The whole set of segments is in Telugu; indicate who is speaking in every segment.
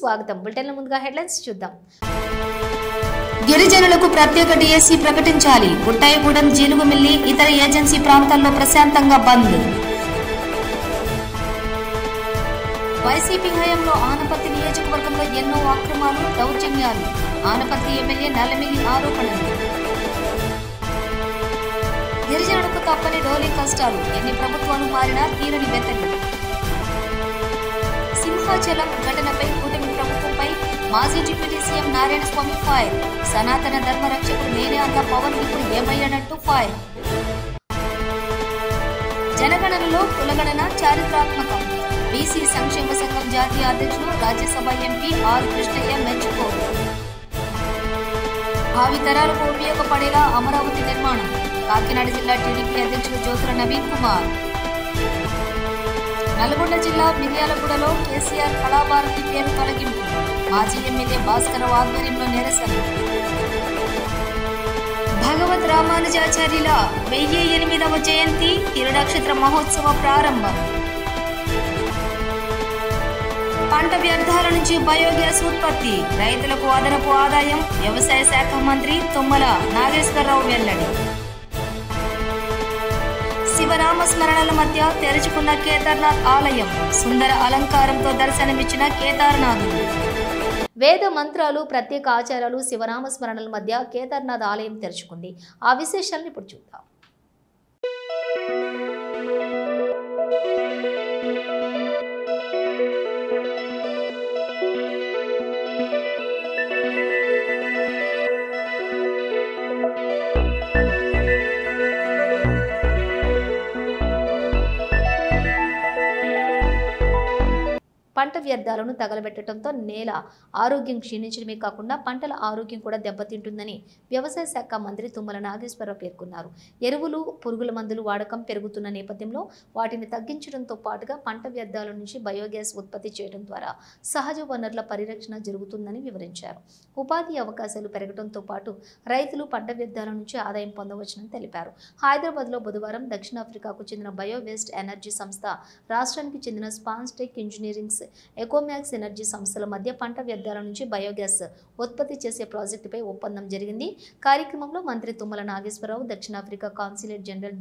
Speaker 1: స్వాగతం. బులెటిన్ల ముందుగా హెడ్లైన్స్ చూద్దాం.
Speaker 2: గిరిజనులకు ప్రత్యేక డిఎస్సి ప్రకటించాలి. గుట్టాయిగూడెం, జీలుగుమిల్లి, ఇతర ఏజెన్సీ ప్రాంతాల్లో ప్రశాంతంగా బంద్. వైసీపీ హయాంలో ఆనపర్తి నియోజకవర్గంలో ఎన్నో అక్రమాలు, దౌర్జన్యాలు. ఆనపర్తి ఎమ్మెల్యే నల్లమిల్లి ఆరోపణలు. గిరిజనులకు తప్పని డోలీ కష్టాలు. ఎన్ని ప్రభుత్వాలు మారినా తీరని వెతలు. సింహాచలం ఘటనపై కూటమి ప్రభుత్వంపై మాజీ డిప్యూటీ సీఎం నారాయణ స్వామి ఫైర్. సనాతన ధర్మ రక్షకుడు నేనే అన్న పవన్ ఇప్పుడు ఏమయ్యానంటూ ఫైర్. జనగణనలో కులగణన చారిత్రాత్మకం. బీసీ సంక్షేమ సంఘం జాతీయ అధ్యక్షుడు, రాజ్యసభ ఎంపీ ఆర్ కృష్ణయ్య మెచ్చుకోలు. భావి తరాలకు ఉపయోగపడేలా అమరావతి నిర్మాణం. కాకినాడ జిల్లా టీడీపీ అధ్యక్షుడు జ్యోతుల నవీన్ కుమార్. నల్గొండ జిల్లా మిర్యాలగూడలో కేసీఆర్ కళాభారతి పేరు తొలగింపు. మాజీ ఎమ్మెల్యే భాస్కరరావు ఆధ్వర్యంలో నిరసన. భగవద్ రామానుజాచార్యుల 1008వ జయంతి తిరునక్షత్ర మహోత్సవ ప్రారంభం. పంట వ్యర్థాల నుంచి బయోగ్యాస్ ఉత్పత్తి, రైతులకు అదనపు ఆదాయం. వ్యవసాయ శాఖ మంత్రి తుమ్మల నాగేశ్వరరావు వెల్లడి. శివనామస్మరణల మధ్య తెరుచుకున్న కేదార్నాథ్ ఆలయం. సుందర అలంకారంతో దర్శనమిచ్చిన కేదార్నాథుడు.
Speaker 1: వేద మంత్రాలు, ప్రత్యేక ఆచారాలు, శివనామ స్మరణల మధ్య కేదార్నాథ్ ఆలయం తెరుచుకుంది. ఆ విశేషాలను ఇప్పుడు చూద్దాం. పంట వ్యర్థాలను తగలబెట్టడంతో నేల ఆరోగ్యం క్షీణించడమే కాకుండా పంటల ఆరోగ్యం కూడా దెబ్బతింటుందని వ్యవసాయ శాఖ మంత్రి తుమ్మల నాగేశ్వరరావు పేర్కొన్నారు. ఎరువులు, పురుగుల మందులు వాడకం పెరుగుతున్న నేపథ్యంలో వాటిని తగ్గించడంతో పాటుగా పంట వ్యర్థాల నుంచి బయోగ్యాస్ ఉత్పత్తి చేయడం ద్వారా సహజ వనరుల పరిరక్షణ జరుగుతుందని వివరించారు. ఉపాధి అవకాశాలు పెరగడంతో పాటు రైతులు పంట వ్యర్థాల నుంచి ఆదాయం పొందవచ్చునని తెలిపారు. హైదరాబాద్లో బుధవారం దక్షిణాఫ్రికాకు చెందిన బయోవేస్ట్ ఎనర్జీ సంస్థ, రాష్ట్రానికి చెందిన స్పాన్స్టెక్ ఇంజనీరింగ్స్, ఎకోమ్యాక్స్ ఎనర్జీ సంస్థల మధ్య పంట వ్యర్థాల నుంచి బయోగ్యాస్ ఉత్పత్తి చేసే ప్రాజెక్టుపై ఒప్పందం జరిగింది. కార్యక్రమంలో మంత్రి తుమ్మల నాగేశ్వరరావు, దక్షిణాఫ్రికా కాన్సులేట్ జనరల్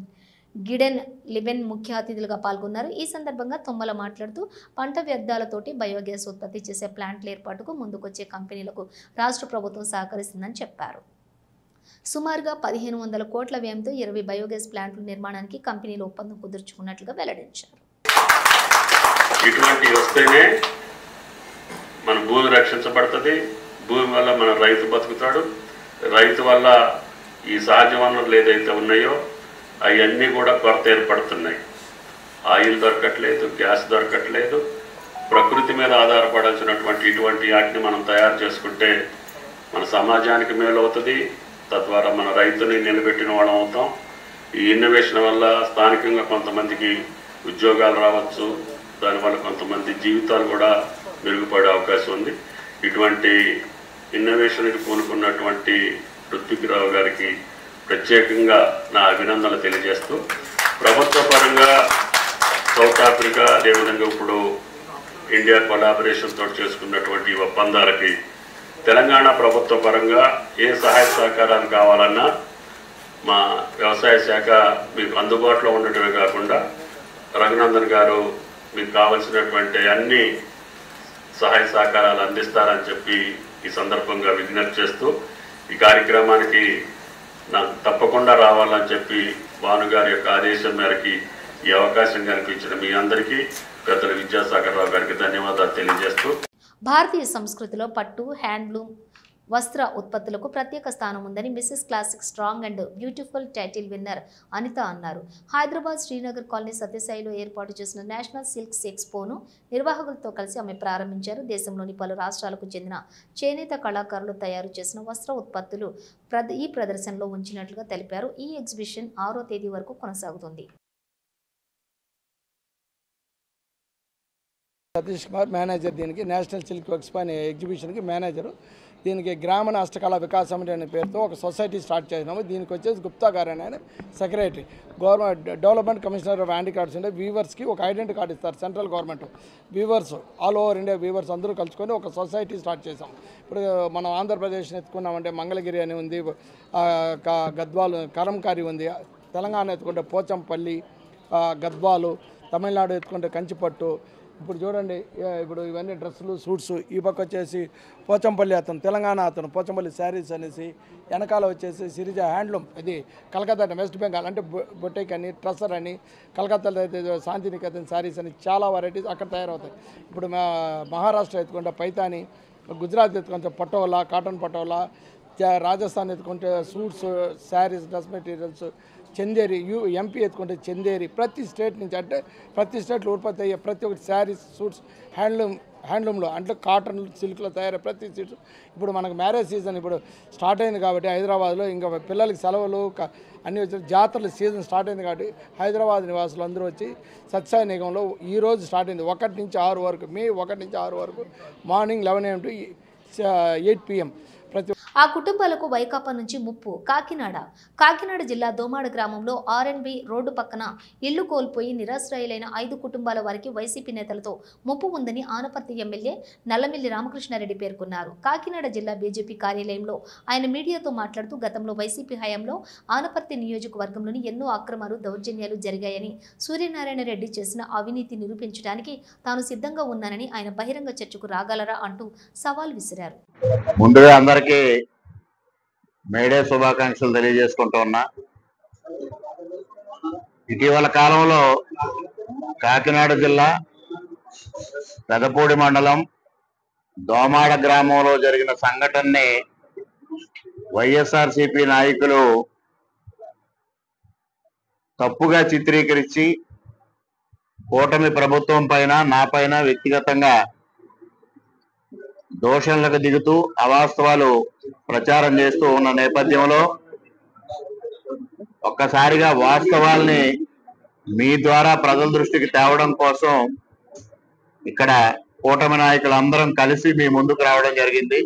Speaker 1: గిడెన్ లిబెన్ ముఖ్య అతిథులుగా పాల్గొన్నారు. ఈ సందర్భంగా తుమ్మల మాట్లాడుతూ పంట వ్యర్థాలతోటి బయోగ్యాస్ ఉత్పత్తి చేసే ప్లాంట్ల ఏర్పాటుకు ముందుకొచ్చే కంపెనీలకు రాష్ట్ర ప్రభుత్వం సహకరిస్తుందని చెప్పారు. సుమారుగా 1500 కోట్ల వ్యయంతో 20 బయోగ్యాస్ ప్లాంట్ల నిర్మాణానికి కంపెనీలు ఒప్పందం కుదుర్చుకున్నట్లుగా వెల్లడించారు.
Speaker 3: ఇటువంటి వస్తేనే మన భూమి రక్షించబడుతుంది. భూమి వల్ల మన రైతు బతుకుతాడు. రైతు వల్ల ఈ సహజ వనరులు ఏదైతే ఉన్నాయో అవన్నీ కూడా కొరత ఏర్పడుతున్నాయి. ఆయిల్ దొరకట్లేదు, గ్యాస్ దొరకట్లేదు. ప్రకృతి మీద ఆధారపడాల్సినటువంటి ఇటువంటి వాటిని మనం తయారు చేసుకుంటే మన సమాజానికి మేలు అవుతుంది. తద్వారా మన రైతుని నిలబెట్టిన వాళ్ళం అవుతాం. ఈ ఇన్నోవేషన్ వల్ల స్థానికంగా కొంతమందికి ఉద్యోగాలు రావచ్చు. దానివల్ల కొంతమంది జీవితాలు కూడా మెరుగుపడే అవకాశం ఉంది. ఇటువంటి ఇన్నోవేషన్కి పూనుకున్నటువంటి ఋత్విక్రావు గారికి ప్రత్యేకంగా నా అభినందనలు తెలియజేస్తూ, ప్రభుత్వ పరంగా సౌత్ ఆఫ్రికా, అదేవిధంగా ఇప్పుడు ఇండియా కొలాబరేషన్ తోటి చేసుకున్నటువంటి ఒప్పందాలకి తెలంగాణ ప్రభుత్వ పరంగా ఏ సహాయ సహకారాలు కావాలన్నా మా వ్యవసాయ శాఖ మీకు అందుబాటులో ఉండటమే కాకుండా రఘునందన్ గారు మీకు కావలసినటువంటి అన్ని సహాయ సహకారాలు అందిస్తారని చెప్పి ఈ సందర్భంగా విజ్ఞప్తి చేస్తూ, ఈ కార్యక్రమానికి నాకు తప్పకుండా రావాలని చెప్పి భానుగారి యొక్క ఆదేశం మేరకి ఈ అవకాశం కల్పించిన మీ అందరికీ, పెద్దల విద్యాసాగర్ రావు గారికి ధన్యవాదాలు తెలియజేస్తూ,
Speaker 1: భారతీయ సంస్కృతిలో పట్టు, హ్యాండ్లూమ్, వస్త్ర ఉత్పత్తులకు ప్రత్యేక స్థానం ఉందని Mrs classic strong and beautiful title winner Anitha అన్నారు. హైదరాబాద్ శ్రీనగర్ కాలనీ సత్యసాయిలో ఏర్పాటు చేసిన నేషనల్ సిల్క్స్ ఎక్స్పోను నిర్వాహకులతో కలిసి ఆమె ప్రారంభించారు. దేశంలోని పలు రాష్ట్రాలకు చెందిన చేనేత కళాకారులు తయారు చేసిన వస్త్ర ఉత్పత్తులు ఈ ప్రదర్శనలో ఉంచినట్లుగా తెలిపారు. ఈ ఎగ్జిబిషన్ 6వ తేదీ వరకు కొనసాగుతుంది.
Speaker 4: సతీష్ కుమార్ మేనేజర్, దీనికి నేషనల్ సిల్క్ ఎక్స్పో అనే ఎగ్జిబిషన్కి మేనేజరు. దీనికి గ్రామీణ హస్తకళా వికాస్ సమితి అనే పేరుతో ఒక సొసైటీ స్టార్ట్ చేసినాము. దీనికి వచ్చేసి గుప్తా గారు అని ఆయన secretary. Government development commissioner of handicrafts అంటే వీవర్స్కి ఒక ఐడెంటిటీ కార్డు ఇస్తారు central government. Weavers all over India weavers అందరూ కలుసుకొని ఒక సొసైటీ స్టార్ట్ చేసాం. ఇప్పుడు మనం ఆంధ్రప్రదేశ్ని ఎత్తుకున్నామంటే మంగళగిరి అని ఉంది, గద్వాలు కరంకారి ఉంది, తెలంగాణ ఎత్తుకుంటే పోచంపల్లి, గద్వాలు, తమిళనాడు ఎత్తుకుంటే కంచిపట్టు. ఇప్పుడు చూడండి, ఇప్పుడు ఇవన్నీ డ్రెస్సులు సూట్స్. ఈ పక్క వచ్చేసి పోచంపల్లి అతను, తెలంగాణ అతను పోచంపల్లి శారీస్ అనేసి, వెనకాల వచ్చేసి సిరిజ హ్యాండ్లూమ్, ఇది కలకత్తా వెస్ట్ బెంగాల్ అంటే బొటేక్ అని, ట్రస్సర్ అని, కలకత్తాలో అయితే శాంతినికేతన్ శారీస్ అని చాలా వెరైటీస్ అక్కడ తయారవుతాయి. ఇప్పుడు మహారాష్ట్ర ఎత్తుకుంటే పైతాని, గుజరాత్ ఎత్తుకుంటే పటోలా, కాటన్ పటోలా, రాజస్థాన్ ఎత్తుకుంటే suits, saris, dress materials, Chanderi, MP ఎత్తుకుంటే చందేరి. ప్రతి స్టేట్ నుంచి అంటే ప్రతి స్టేట్లో ఉత్పత్తి అయ్యే ప్రతి ఒక్కటి శారీస్, సూట్స్, హ్యాండ్లూమ్లో అంటే కాటన్, సిల్క్లో తయారయ్యే ప్రతి సీట్స్. ఇప్పుడు మనకు మ్యారేజ్ సీజన్ ఇప్పుడు స్టార్ట్ అయింది కాబట్టి హైదరాబాద్లో ఇంకా పిల్లలకి సెలవులు అన్నీ వచ్చి జాతరల సీజన్ స్టార్ట్ అయింది కాబట్టి హైదరాబాద్ నివాసులు అందరూ వచ్చి సత్సాయి నిగంలో ఈరోజు స్టార్ట్ అయింది 1 నుంచి 6 వరకు, మే 1 నుంచి 6 వరకు, మార్నింగ్ 11 AM to 8 PM.
Speaker 1: ఆ కుటుంబాలకు వైకాపా నుంచి ముప్పు. కాకినాడ జిల్లా దోమాడ గ్రామంలో R&B రోడ్డు పక్కన ఇళ్లు కోల్పోయి నిరాశ్రయులైన 5 కుటుంబాల వారికి వైసీపీ నేతలతో ముప్పు ఉందని ఆనపర్తి ఎమ్మెల్యే నల్లమిల్లి రామకృష్ణారెడ్డి పేర్కొన్నారు. కాకినాడ జిల్లా బీజేపీ కార్యాలయంలో ఆయన మీడియాతో మాట్లాడుతూ గతంలో వైసీపీ హయాంలో ఆనపర్తి నియోజకవర్గంలోని ఎన్నో అక్రమాలు, దౌర్జన్యాలు జరిగాయని, సూర్యనారాయణ రెడ్డి చేసిన అవినీతి నిరూపించడానికి తాను సిద్ధంగా ఉన్నానని ఆయన బహిరంగ చర్చకు రాగలరా అంటూ సవాల్ విసిరారు.
Speaker 5: ముందుగా అందరికీ మేడే శుభాకాంక్షలు తెలియజేసుకుంటూ ఉన్నా. ఇటీవల కాలంలో కాకినాడ జిల్లా పెదపూడి మండలం దోమాడ గ్రామంలో జరిగిన సంఘటనని వైఎస్ఆర్సీపీ నాయకులు తప్పుగా చిత్రీకరించి కూటమి ప్రభుత్వం పైన, నా పైన వ్యక్తిగతంగా దోషణలకు దిగుతూ అవాస్తవాలు ప్రచారం చేస్తూ ఉన్న నేపథ్యంలో ఒక్కసారిగా వాస్తవాల్ని మీ ద్వారా ప్రజల దృష్టికి తేవడం కోసం ఇక్కడ కూటమి నాయకులందరం కలిసి మీ ముందుకు రావడం జరిగింది.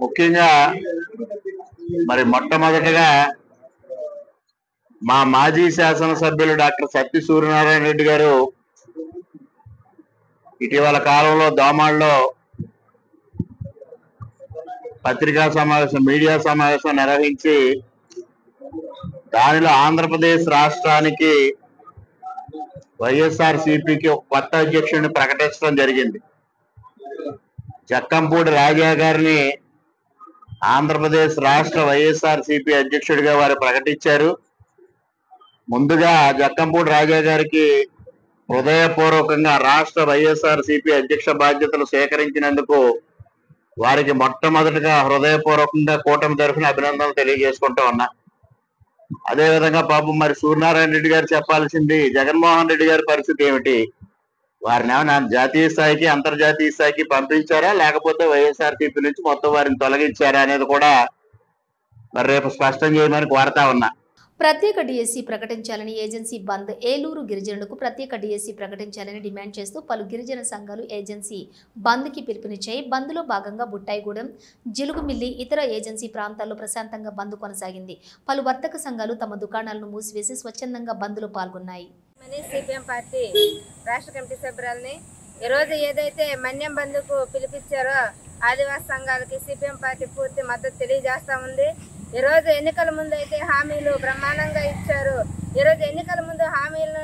Speaker 5: ముఖ్యంగా మరి మొట్టమొదటిగా మా మాజీ శాసనసభ్యులు డాక్టర్ సత్తి సూర్యనారాయణ రెడ్డి గారు ఇటీవల కాలంలో దోమాడలో పత్రికా సమావేశం, మీడియా సమావేశం నిర్వహించి దానిలో ఆంధ్రప్రదేశ్ రాష్ట్రానికి వైఎస్ఆర్సీపీకి ఒక కొత్త అధ్యక్షుడిని ప్రకటించడం జరిగింది. జక్కంపూడి రాజా గారిని ఆంధ్రప్రదేశ్ రాష్ట్ర వైఎస్ఆర్సీపీ అధ్యక్షుడిగా వారు ప్రకటించారు. ముందుగా జక్కంపూడి రాజా గారికి హృదయపూర్వకంగా రాష్ట్ర వైఎస్ఆర్సీపీ అధ్యక్ష బాధ్యతలు స్వీకరించినందుకు వారికి మొట్టమొదటిగా హృదయపూర్వకంగా కూటమి తరఫున అభినందనలు తెలియజేసుకుంటూ ఉన్నా. అదేవిధంగా పాపం మరి సూర్యనారాయణ రెడ్డి గారు చెప్పాల్సింది జగన్మోహన్ రెడ్డి గారి పరిస్థితి ఏమిటి, వారిని ఏమైనా జాతీయ స్థాయికి, అంతర్జాతీయ స్థాయికి పంపించారా, లేకపోతే వైఎస్ఆర్సీపీ నుంచి మొత్తం వారిని తొలగించారా అనేది కూడా మరి రేపు స్పష్టం చేయమని కోరుతా ఉన్నా.
Speaker 1: ప్రత్యేక డిఎస్సి ప్రకటించాలని ఏజెన్సీ బంద్. ఏలూరు గిరిజనులకు ప్రత్యేక డిఎస్సి ప్రకటించాలని డిమాండ్ చేస్తూ పలు గిరిజన సంఘాలు ఏజెన్సీ బంద్కి పిలుపునిచ్చాయి. బంద్లో భాగంగా బుట్టాయిగూడెం, జిలుగుమిల్లి, ఇతర ఏజెన్సీ ప్రాంతాల్లో ప్రశాంతంగా బంద్ కొనసాగింది. పలు వర్తక సంఘాలు తమ దుకాణాలను మూసివేసి స్వచ్ఛందంగా బంద్లో పాల్గొన్నాయి.
Speaker 6: సిపిఎం పార్టీ రాష్ట్ర కమిటీ సభ్యురాలని ఈరోజు ఏదైతే మన్యం బంద్కు పిలిపించారో ఆదివాసీ సంఘాలకి సిపిఎం పార్టీ పూర్తి మద్దతు తెలియజేస్తా ఉంది. ఈరోజు ఎన్నికల ముందు అయితే హామీలు బ్రహ్మాండంగా ఇచ్చారు. ఈరోజు ఎన్నికల ముందు హామీలను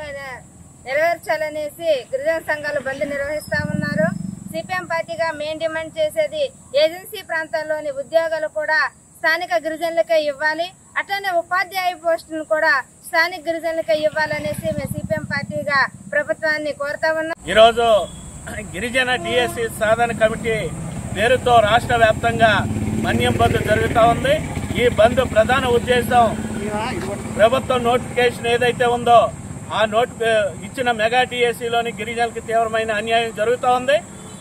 Speaker 6: నెరవేర్చాలనేసి గిరిజన సంఘాలు బంద్ నిర్వహిస్తా ఉన్నారు. సిపిఎం పార్టీగా మెయిన్ డిమాండ్ చేసేది ఏజెన్సీ ప్రాంతాల్లోని ఉద్యోగాలు కూడా స్థానిక గిరిజనులకే ఇవ్వాలి, అట్లనే ఉపాధ్యాయ పోస్టులను కూడా స్థానిక గిరిజనులకే ఇవ్వాలనేసి మేము సిపిఎం పార్టీగా ప్రభుత్వాన్ని కోరుతా ఉన్నాం.
Speaker 7: ఈరోజు గిరిజన డిఎస్సి సాధన కమిటీ పేరుతో రాష్ట్ర వ్యాప్తంగా మన్యం బంద్ జరుగుతూ ఉంది. ఈ బంద్ ప్రధాన ఉద్దేశం ప్రభుత్వం నోటిఫికేషన్ ఏదైతే ఉందో ఆ ఇచ్చిన మెగా డిఎస్సిలోని గిరిజనులకు తీవ్రమైన అన్యాయం జరుగుతూ ఉంది.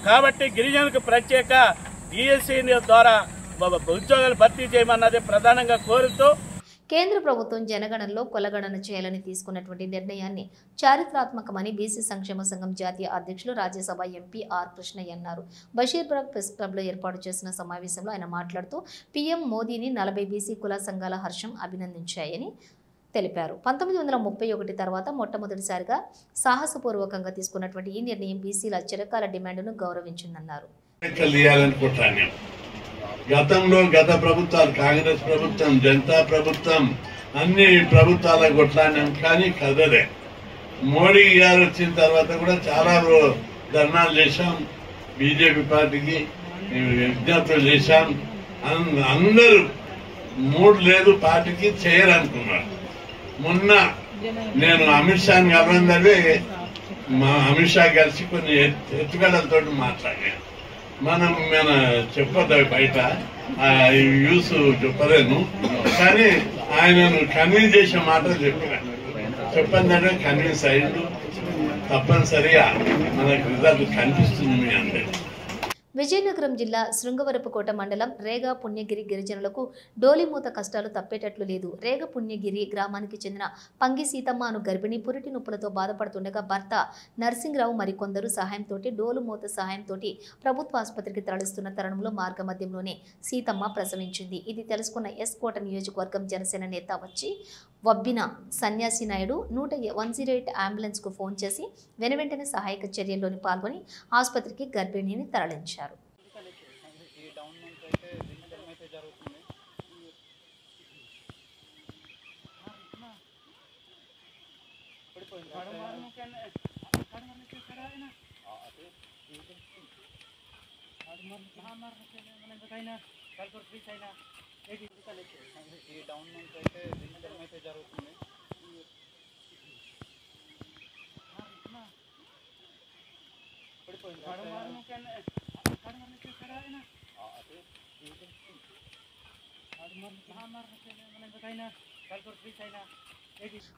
Speaker 7: కాబట్టి గిరిజనులకు ప్రత్యేక డిఎస్సి ద్వారా ఉద్యోగాలు భర్తీ చేయమన్నది ప్రధానంగా కోరుతూ
Speaker 1: కేంద్ర ప్రభుత్వం జనగణనలో కులగణన చేయాలని తీసుకున్నటువంటి నిర్ణయాన్ని చారిత్రాత్మకమని బీసీ సంక్షేమ సంఘం జాతీయ అధ్యక్షులు రాజ్యసభ ఎంపీ ఆర్ కృష్ణయ్య అన్నారు. బషీర్బాగ్ ప్రెస్ క్లబ్లో ఏర్పాటు చేసిన సమావేశంలో ఆయన మాట్లాడుతూ పీఎం మోదీని 40 బీసీ కుల సంఘాల హర్షం అభినందించాయని తెలిపారు. 1931 తర్వాత మొట్టమొదటిసారిగా సాహసపూర్వకంగా తీసుకున్నటువంటి ఈ నిర్ణయం బీసీల చిరకాల డిమాండ్ను గౌరవించిందన్నారు.
Speaker 8: గతంలో గత ప్రభుత్వాలు కాంగ్రెస్ ప్రభుత్వం, జనతా ప్రభుత్వం అన్ని ప్రభుత్వాల కొట్లాడినాం కానీ కదలే. మోడీ గారు వచ్చిన తర్వాత కూడా చాలా ధర్నాలు చేశాం, బీజేపీ పార్టీకి విజ్ఞప్తులు చేశాం. అందరూ మూడు లేదు పార్టీకి చేయరనుకున్నారు. మొన్న నేను అమిత్ షాని గమనిందే అమిత్ షా కలిసి కొన్ని ఎత్తుగడలతో మాట్లాడాను. మన చెప్పొద్దు బయట యూస్ చెప్పలేను, కానీ ఆయనను కన్విన్స్ చేసే మాటలు చెప్పండి కన్విన్స్ అయ్యిండు. తప్పనిసరిగా మనకు రిజల్ట్ కనిపిస్తుంది మీ అందరికీ.
Speaker 1: విజయనగరం జిల్లా శృంగవరపుకోట మండలం రేగా పుణ్యగిరి గిరిజనులకు డోలిమూత కష్టాలు తప్పేటట్లు లేదు. రేగ పుణ్యగిరి గ్రామానికి చెందిన పంగి సీతమ్మ అను గర్భిణి పురిటి నొప్పులతో బాధపడుతుండగా భర్త నర్సింగ్రావు మరికొందరు సహాయంతో డోలుమూత సహాయంతో ప్రభుత్వ ఆసుపత్రికి తరలిస్తున్న తరుణంలో మార్గమధ్యంలోనే సీతమ్మ ప్రసవించింది. ఇది తెలుసుకున్న ఎస్ కోట నియోజకవర్గం జనసేన నేత వచ్చి వబ్బిన సన్యాసి నాయుడు 108 అంబులెన్స్కు ఫోన్ చేసి వెనువెంటనే సహాయక చర్యల్లోని పాల్గొని ఆసుపత్రికి గర్భిణిని తరలించారు.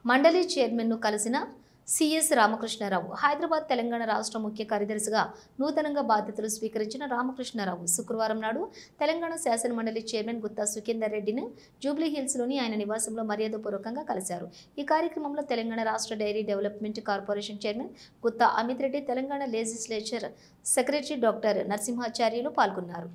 Speaker 1: మండలి చైర్మన్ను కలిసిన సిఎస్ రామకృష్ణారావు. హైదరాబాద్ తెలంగాణ రాష్ట్ర ముఖ్య కార్యదర్శిగా నూతనంగా బాధ్యతలు స్వీకరించిన రామకృష్ణారావు శుక్రవారం నాడు తెలంగాణ శాసన మండలి చైర్మన్ గుత్తా సుఖేందర్ రెడ్డిని జూబ్లీహిల్స్లోని ఆయన నివాసంలో మర్యాదపూర్వకంగా కలిశారు. ఈ కార్యక్రమంలో తెలంగాణ రాష్ట్ర dairy development corporation chairman Gutha Amith Reddy, Telangana legislature secretary doctor Narasimhacharyulu పాల్గొన్నారు.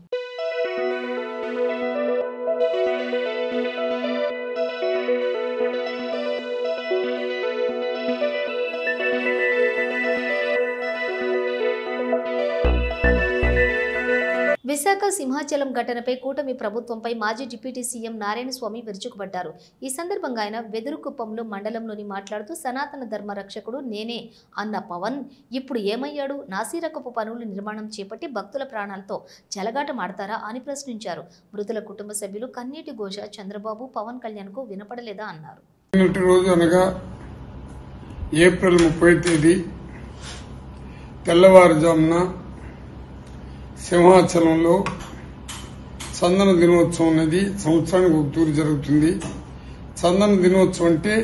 Speaker 1: విశాఖ సింహాచలం ఘటనపై కూటమి ప్రభుత్వంపై మాజీ డిప్యూటీ సీఎం నారాయణస్వామి విరుచుకుపడ్డారు. ఈ సందర్భంగా ఆయన వెదురుకుప్పంలో మండలంలోని మాట్లాడుతూ సనాతన ధర్మ రక్షకుడు నేనే అన్న పవన్ ఇప్పుడు ఏమయ్యాడు? నాసిరకపు పనులు నిర్మాణం చేపట్టి భక్తుల ప్రాణాలతో చెలగాటమాడతారా అని ప్రశ్నించారు. మృతుల కుటుంబ సభ్యులు కన్నీటి ఘోష చంద్రబాబు, పవన్ కళ్యాణ్ కు వినపడలేదా అన్నారు.
Speaker 9: రోజు అనగా ఏప్రిల్ 30 తేదీ తెల్లవారుజామున సింహాచలంలో చందన దినోత్సవం అనేది సంవత్సరానికి ఒక తూరు జరుగుతుంది. చందన దినోత్సవం అంటే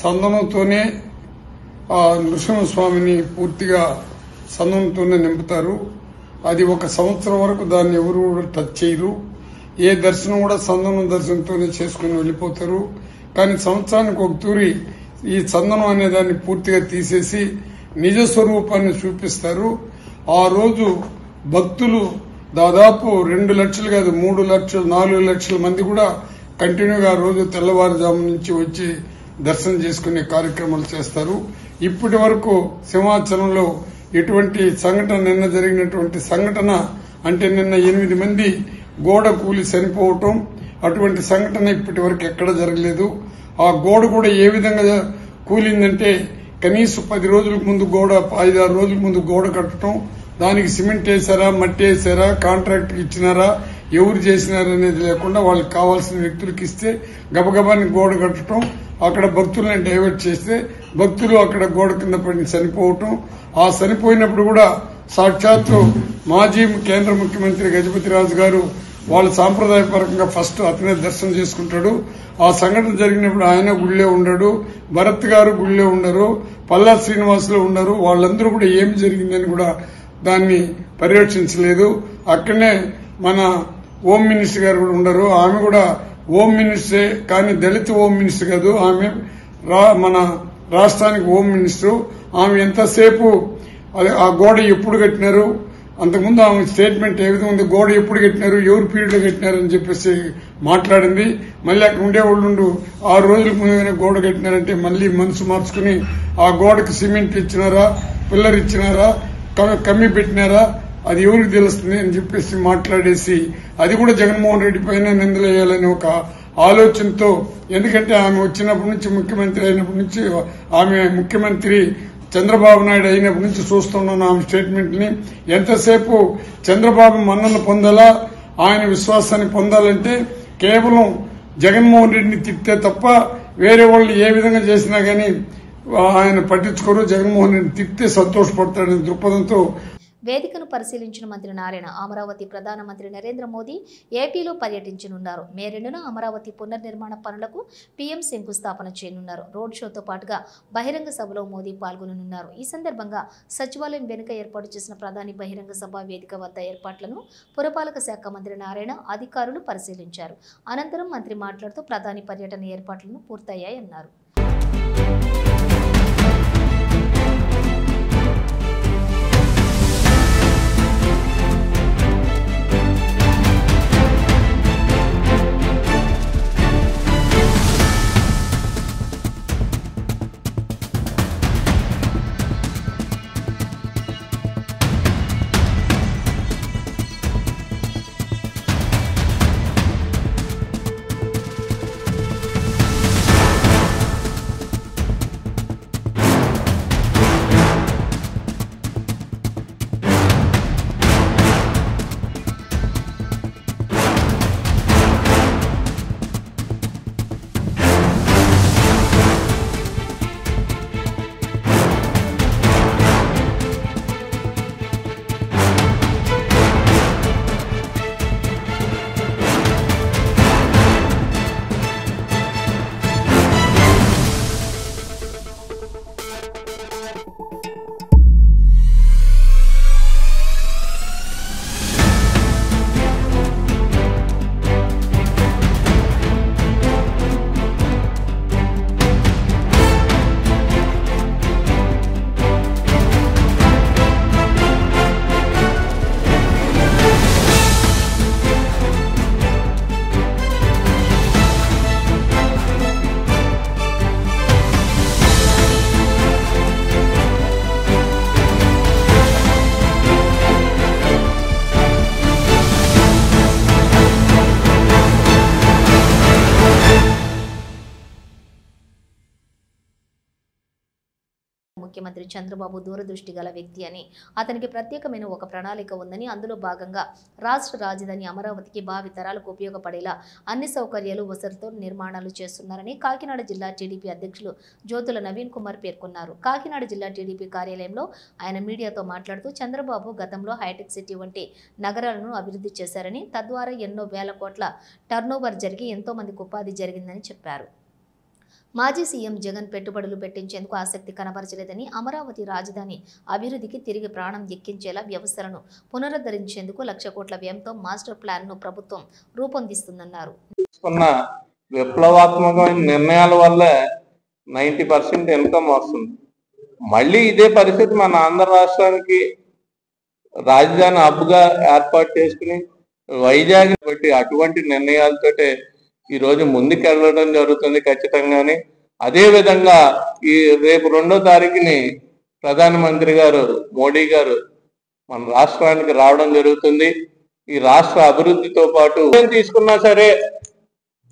Speaker 9: చందనంతోనే ఆ నృసింహస్వామిని పూర్తిగా చందనంతోనే నింపుతారు. అది ఒక సంవత్సరం వరకు దాన్ని ఎవరు కూడా టచ్ చేయరు. ఏ దర్శనం కూడా చందనం దర్శనంతోనే చేసుకుని వెళ్లిపోతారు. కానీ సంవత్సరానికి ఒక తూరి ఈ చందనం అనే దాన్ని పూర్తిగా తీసేసి నిజ స్వరూపాన్ని చూపిస్తారు. ఆ రోజు భక్తులు దాదాపు 2 లక్షలు కాదు 3 లక్షలు 4 లక్షల మంది కూడా కంటిన్యూగా రోజు తెల్లవారుజాము నుంచి వచ్చి దర్శనం చేసుకునే కార్యక్రమాలు చేస్తారు. ఇప్పటి వరకు సింహాచలంలో ఎటువంటి సంఘటన నిన్న జరిగినటువంటి సంఘటన అంటే నిన్న 8 మంది గోడ కూలి చనిపోవటం అటువంటి సంఘటన ఇప్పటి వరకు ఎక్కడ జరగలేదు. ఆ గోడ కూడా ఏ విధంగా కూలిందంటే కనీసం 10 రోజుల ముందు గోడ 5-6 రోజుల ముందు గోడ కట్టడం, దానికి సిమెంట్ వేసారా మట్టి వేసారా కాంట్రాక్ట్ ఇచ్చినారా ఎవరు చేసినారనేది లేకుండా వాళ్ళకి కావాల్సిన వ్యక్తులకు ఇస్తే గబగబాని గోడ కట్టడం, అక్కడ భక్తులను డైవర్ట్ చేస్తే భక్తులు అక్కడ గోడ కింద పడి చనిపోవటం. ఆ చనిపోయినప్పుడు కూడా సాక్షాత్తు మాజీ కేంద్ర ముఖ్యమంత్రి గజపతిరాజు గారు వాళ్ళ సాంప్రదాయపరంగా ఫస్ట్ అతనే దర్శనం చేసుకుంటాడు. ఆ సంఘటన జరిగినప్పుడు ఆయన గుళ్ళే ఉండడు, భరత్ గారు గుళ్ళే ఉండరు, పల్లా శ్రీనివాసులు ఉండరు. వాళ్ళందరూ కూడా ఏం జరిగిందని కూడా దాన్ని పర్యవేక్షించలేదు. అక్కడనే మన హోమ్ మినిస్టర్ గారు కూడా ఉండరు. ఆమె కూడా హోమ్ మినిస్టరే, కానీ దళిత హోమ్ మినిస్టర్ కాదు, ఆమె మన రాష్ట్రానికి హోమ్ మినిస్టర్. ఆమె ఎంతసేపు ఆ గోడ ఎప్పుడు కట్టినారు, అంతకుముందు ఆమె స్టేట్మెంట్ ఏ విధంగా ఉంది, గోడ ఎప్పుడు కట్టినారు, ఎవరు పీరియడ్ లో కట్టినారు అని చెప్పేసి మాట్లాడింది. మళ్ళీ అక్కడ ఉండేవాళ్ళు 6 రోజుల ముందుగానే గోడ కట్టినారంటే మళ్లీ మనసు మార్చుకుని ఆ గోడకు సిమెంట్ ఇచ్చినారా, పిల్లర్ ఇచ్చినారా, కమ్మి పెట్టినారా, అది ఎవరికి తెలుస్తుంది అని చెప్పేసి మాట్లాడేసి అది కూడా జగన్మోహన్ రెడ్డి పైన నిందలేయాలని ఒక ఆలోచనతో, ఎందుకంటే ఆమె వచ్చినప్పటి నుంచి ముఖ్యమంత్రి అయినప్పటి నుంచి, ఆమె ముఖ్యమంత్రి చంద్రబాబు నాయుడు అయినప్పటి నుంచి చూస్తున్నాను ఆమె స్టేట్మెంట్ ని. ఎంతసేపు చంద్రబాబు మన్నన పొందాలా, ఆయన విశ్వాసాన్ని పొందాలంటే కేవలం జగన్మోహన్ రెడ్డిని తిట్టే తప్ప వేరే వాళ్ళు ఏ విధంగా చేసినా గానీ ఆయన పట్టించుకోరు. జగన్మోహన్ రెడ్డిని తిట్టే సంతోషపడతాడనే దృక్పథంతో
Speaker 1: వేదికను పరిశీలించిన మంత్రి నారాయణ అమరావతి ప్రధానమంత్రి నరేంద్ర మోదీ ఏపీలో పర్యటించనున్నారు. మే 2న అమరావతి పునర్నిర్మాణ పనులకు పీఎం శంకుస్థాపన చేయనున్నారు. రోడ్ షోతో పాటుగా బహిరంగ సభలో మోదీ పాల్గొననున్నారు. ఈ సందర్భంగా సచివాలయం వెనుక ఏర్పాటు చేసిన ప్రధాని బహిరంగ సభ వేదిక వద్ద ఏర్పాట్లను పురపాలక శాఖ మంత్రి నారాయణ అధికారులు పరిశీలించారు. అనంతరం మంత్రి మాట్లాడుతూ ప్రధాని పర్యటన ఏర్పాట్లను పూర్తయ్యాయన్నారు. ముఖ్యమంత్రి చంద్రబాబు దూరదృష్టి గల వ్యక్తి అని, అతనికి ప్రత్యేకమైన ఒక ప్రణాళిక ఉందని, అందులో భాగంగా రాష్ట్ర రాజధాని అమరావతికి భావి తరాలకు ఉపయోగపడేలా అన్ని సౌకర్యాలు వసతులతో నిర్మాణాలు చేస్తున్నారని కాకినాడ జిల్లా టీడీపీ అధ్యక్షులు జ్యోతుల నవీన్ కుమార్ పేర్కొన్నారు. కాకినాడ జిల్లా టీడీపీ కార్యాలయంలో ఆయన మీడియాతో మాట్లాడుతూ చంద్రబాబు గతంలో హైటెక్ సిటీ వంటి నగరాలను అభివృద్ధి చేశారని, తద్వారా ఎన్నో వేల కోట్ల టర్నోవర్ జరిగి ఎంతో మందికి ఉపాధి జరిగిందని చెప్పారు. మాజీ సీఎం జగన్ పెట్టుబడులు పెట్టించేందుకు ఆసక్తి కనబరచలేదని, అమరావతి రాజధాని అభివృద్ధికి తిరిగి ప్రాణం ఎక్కించేలా వ్యవస్థలను పునరుద్ధరించేందుకు 1,00,000 కోట్ల వ్యయంతో మాస్టర్ ప్లాన్ ను ప్రభుత్వం రూపొందిస్తుందన్నారు.
Speaker 10: విప్లవాత్మకమైన నిర్ణయాల వల్ల 90% ఇన్కమ్ వస్తుంది. మళ్ళీ ఇదే పరిస్థితి మన ఆంధ్ర రాష్ట్రానికి రాజధాని హబ్గా ఏర్పాటు చేసుకుని వైజాగ్ బట్టి అటువంటి నిర్ణయాలతోటే ఈ రోజు ముందుకెళ్ళడం జరుగుతుంది ఖచ్చితంగానే. అదే విధంగా ఈ రేపు 2వ తారీఖుని ప్రధానమంత్రి గారు మోడీ గారు మన రాష్ట్రానికి రావడం జరుగుతుంది. ఈ రాష్ట్ర అభివృద్ధితో పాటు ఏం తీసుకున్నా సరే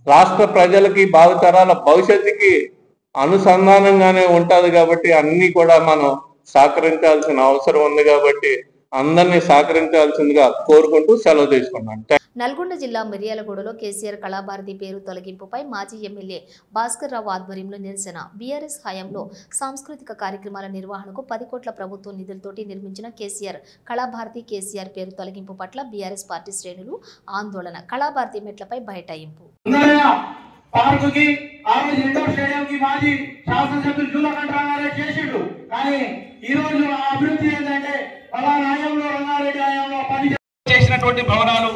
Speaker 10: రాష్ట్ర ప్రజలకి భావితరాల భవిష్యత్తుకి అనుసంధానంగానే ఉంటది కాబట్టి అన్ని కూడా మనం సహకరించాల్సిన అవసరం ఉంది కాబట్టి అందరినీ సహకరించాల్సిందిగా కోరుకుంటూ సెలవు తీసుకున్నాను.
Speaker 1: నల్గొండ జిల్లా మిర్యాలగూడలో కేసీఆర్ కళాభారతి పేరు తొలగింపుపై మాజీ ఎమ్మెల్యే భాస్కర్ రావు ఆధ్వర్యంలో నిరసన. బీఆర్ఎస్ హయాంలో సాంస్కృతిక కార్యక్రమాల నిర్వహణకు 10 కోట్ల ప్రభుత్వ నిధులతోటి నిర్మించిన కేసీఆర్ కళాభారతి కేసీఆర్ పేరు తొలగింపు పట్ల బీఆర్ఎస్ పార్టీ శ్రేణులు ఆందోళన. కళాభారతి మెట్లపై బైఠాయింపు.
Speaker 11: పార్కుకి ఆ రోజు ఇండోర్ స్టేడియం కి మాజీ శాసనసభ్యులు జూలకంఠ రంగారెడ్డి చేసిండు. కానీ ఈ రోజు ఆ అభివృద్ధి ఏంటంటే ఫలానా హయాంలో రంగారెడ్డి హయాంలో చేసినటువంటి భవనాలు,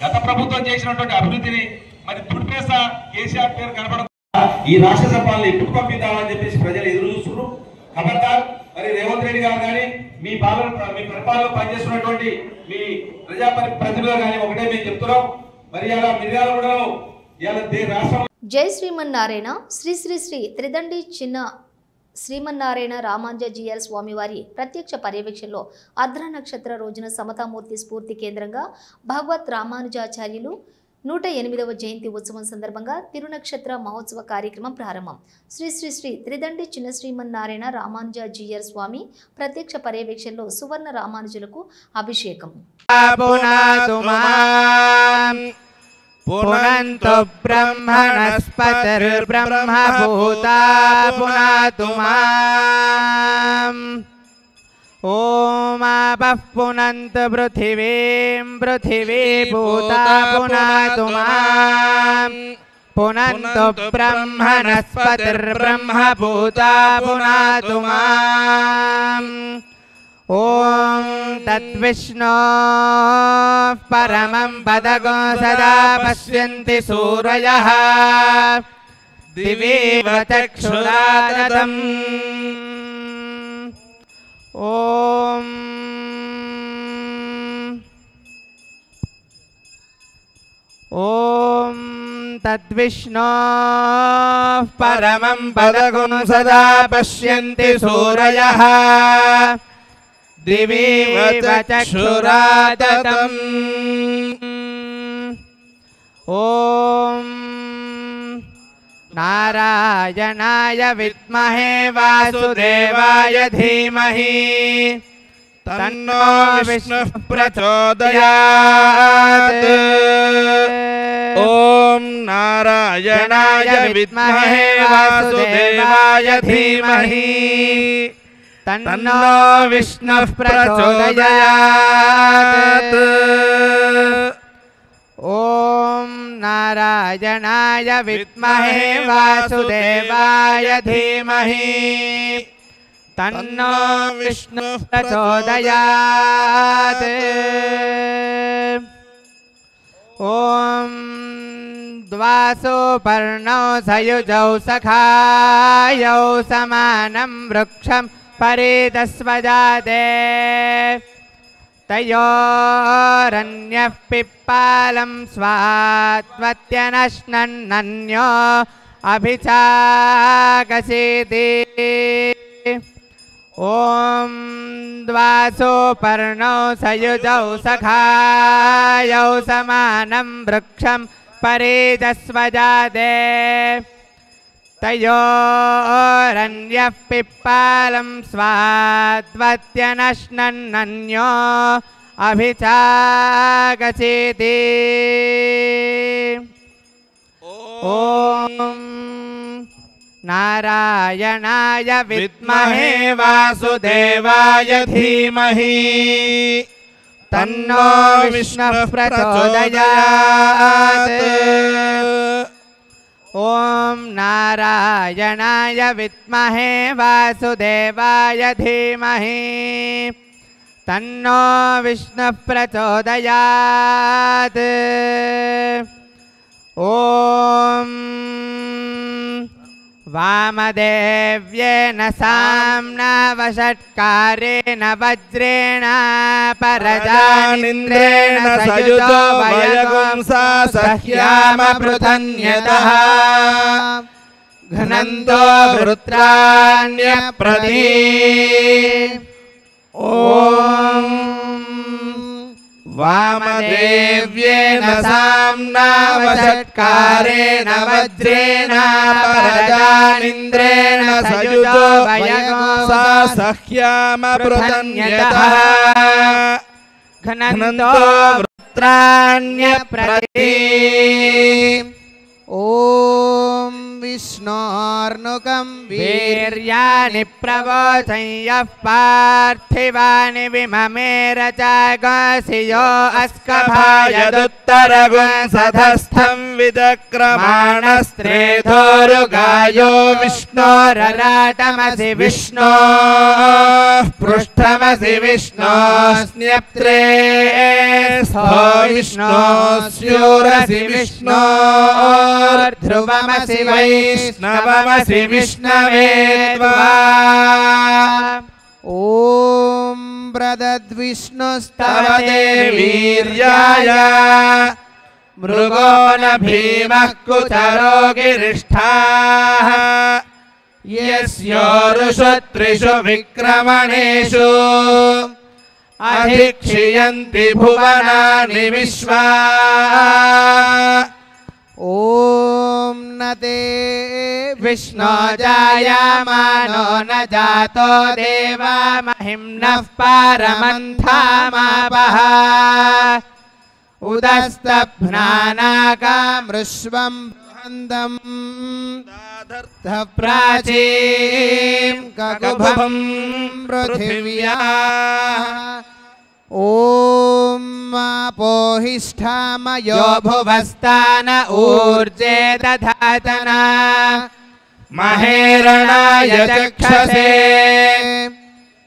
Speaker 11: గత ప్రభుత్వం చేసినటువంటి అభివృద్ధిని మరి తుడిపేస కేసీఆర్ పేరు కనపడకుండా ఈ రాక్షస పాలన ఎప్పుడు పంపిద్దామని చెప్పేసి ప్రజలు ఎదురు చూస్తున్నారు. ఖబర్దార్ మరి రేవంత్ రెడ్డి గారు కానీ మీ పరిపాలన పనిచేస్తున్నటువంటి మీ ప్రజాప్రతినిధులు కానీ ఒకటే మేము చెప్తున్నాం. మరి ఇలా మిర్యాలగూడలో ఇలా రాష్ట్రం
Speaker 1: జై శ్రీమన్నారాయణ శ్రీ శ్రీ శ్రీ త్రిదండి చిన్న శ్రీమన్నారాయణ రామాంజీయర్ స్వామివారి ప్రత్యక్ష పర్యవేక్షణలో అర్ధ నక్షత్ర రోజున సమతామూర్తి స్ఫూర్తి కేంద్రంగా భగవత్ రామానుజాచార్యులు 108వ జయంతి ఉత్సవం సందర్భంగా తిరునక్షత్ర మహోత్సవ కార్యక్రమం ప్రారంభం. శ్రీ శ్రీ శ్రీ త్రిదండి చిన్న శ్రీమన్నారాయణ రామానుజాచార్యుల స్వామి ప్రత్యక్ష పర్యవేక్షణలో సువర్ణ రామానుజులకు అభిషేకం.
Speaker 12: పునంతు బ్రహ్మణస్పతిర్బ్రహ్మభూతా పునాతు మాం. ఓం ఆపః పునంతు పృథివీం పృథివీభూతా పునాతు మాం. పునంతు బ్రహ్మణస్పతిర్బ్రహ్మభూతా పునాతు మాం. ఓం తద్విష్ణో పరమం పదగో సదా పశ్యంతి సూరయః దివేవ చక్షురాదతం. ఓం ఓం తద్విష్ణో పరమం పదగో సదా పశ్యంతి సూరయః దివేవ చక్షురాదతం. ఓం నారాయణాయ విద్మహే వాసుదేవాయ ధీమహి తన్నో విష్ణుః ప్రచోదయాత్. ఓం నారాయణాయ విద్మహే వాసుదేవాయ ధీమహి తన్నో విష్ణుః ప్రచోదయాత్. ఓం నారాయణాయ విద్మహే వాసుదేవాయ ధీమహి తన్నో విష్ణుః ప్రచోదయాత్. ఓం ద్వాసో పర్ణౌ సయుజౌ సఖాయౌ సమానం వృక్షం పరితస్వజాతే తయోరన్యః పిప్పాలం స్వాత్వత్యనశ్నన్నన్యో అభిచాకసేతి. ఓం ద్వాసో పర్ణౌ సయుజౌ సఖాయౌ సమానం వృక్షం పరితస్వజాతే తయోరన్యః పిప్పాలం స్వాత్వత్యనశ్నన్నన్యో అభిచాకసేతి. ఓం నారాయణాయ విద్మహే వాసుదేవాయ ధీమహి తన్నో విష్ణుః ప్రచోదయాత్. ఓం నారాయణాయ విద్మహే వాసుదేవాయ ధీమహి తన్నో విష్ణుః ప్రచోదయాత్. ఓం వామదేవ్యేన సామ్నా వషట్కారేణ వజ్రేణ పరజానింద్రేణ సయుతో వయగుంసా సహ్యామ పృథన్యతః ఘనంతో వృత్రాణ్యప్రదీ. ఓం వామదేవ్యేన సామ్నా వషట్కారేణ వజ్రేణ పరజానింద్రేణ సయుతో వయగుంసా సహ్యామ పృథన్యతః ఘనంతో వృత్రాణ్యప్రదీ. ఓం विष्णोर्नुकं वीर्याणि प्रवोचयः पार्थिवानि विममेरचागसियो अस्कभायदुत्तरगुंसधस्थं विदक्रमाणस्त्रेधोरुगायो विष्णोरराटमसि विष्णो पृष्ठमसि विष्णोस्न्यप्त्रे विष्णोस्यूरसि विष्णोर्ध्रुवमसि वैष्णवमसि विष्णवे ॐ ब्रदद्विष्णुस्तव देवीर्याय मृगो न भीमः कुचरो गिरिष्ठाः यस्योरुषु त्रिषु विक्रमणेषु अधिक्षियन्ति भुवनानि विश्वा ॐ न ते विष्णो जायमानो न जातो देवा महिम्नः पारमन्थामापः उदस्तभ्नानाकामृष्वं बृहन्दम् प्राचीं ककुभं पृथिव्याः ॐ आपोहिष्ठामयो भुवस्तान ऊर्जे दधातना महेरणाय चक्षसे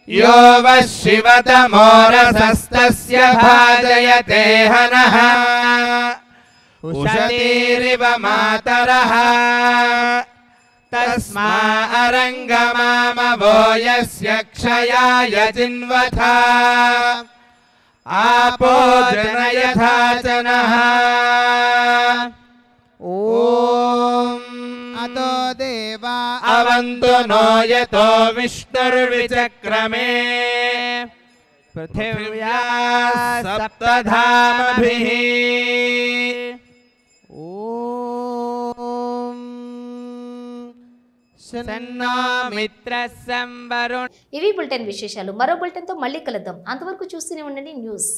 Speaker 12: यो वः शिवतमोरसस्तस्य भाजयते हनः उषतीरिव मातरः तस्मा अरङ्गमामवो यस्य क्षयाय जिन्वथा आपो जनयथा जनः ॐ अतो देवा अवन्तु नो यतो विष्णुर्विचक्रमे पृथिव्या सप्तधामभिः
Speaker 1: ఇవి బులెటిన్ విశేషాలు. మరో బులెటిన్తో మళ్ళీ కలుద్దాం. అంతవరకు చూస్తూనే ఉండండి న్యూస్.